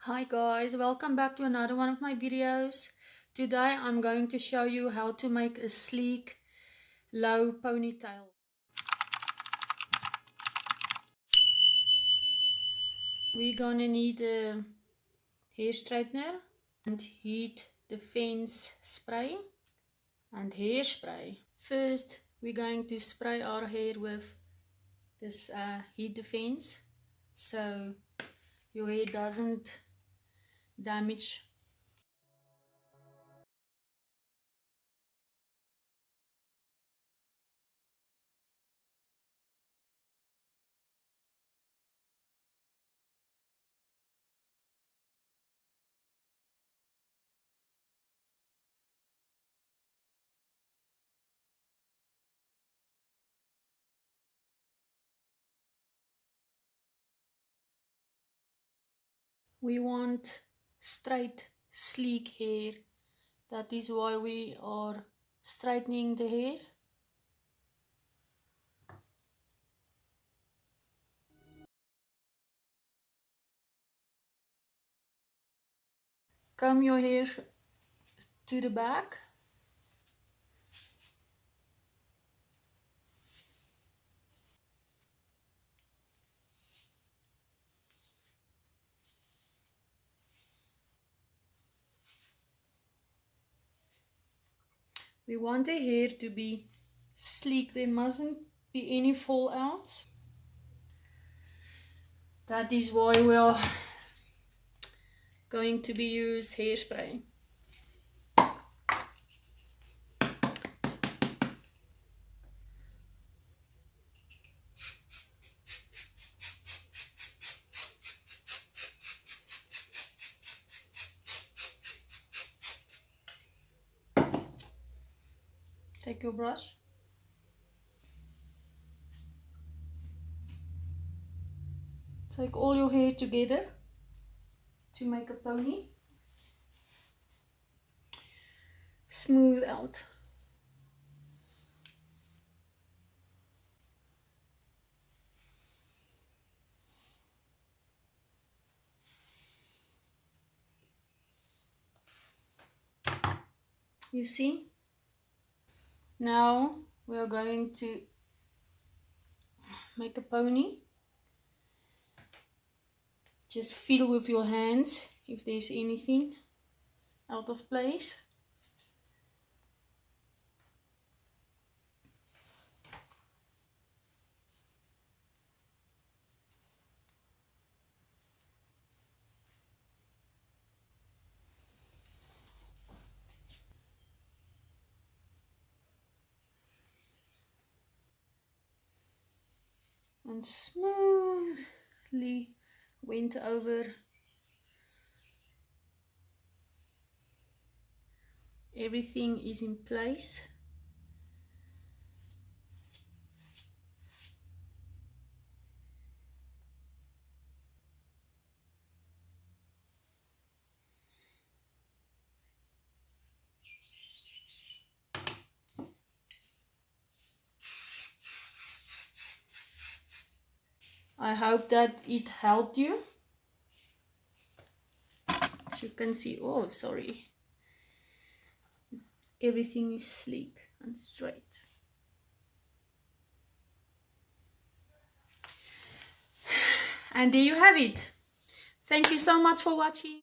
Hi guys, welcome back to another one of my videos. Today I'm going to show you how to make a sleek low ponytail. We're gonna need a hair straightener and heat defense spray and hairspray. First we're going to spray our hair with this heat defense so your hair doesn't damage. We want straight, sleek hair. That is why we are straightening the hair. Comb your hair to the back. We want the hair to be sleek. There mustn't be any fallouts. That is why we are going to be use hairspray. Take your brush. Take all your hair together to make a pony. Smooth out. You see? Now we are going to make a pony. Just feel with your hands if there's anything out of place. And smoothly went over everything is in place. I hope that it helped you. As you can see, oh sorry, everything is sleek and straight. And there you have it. Thank you so much for watching.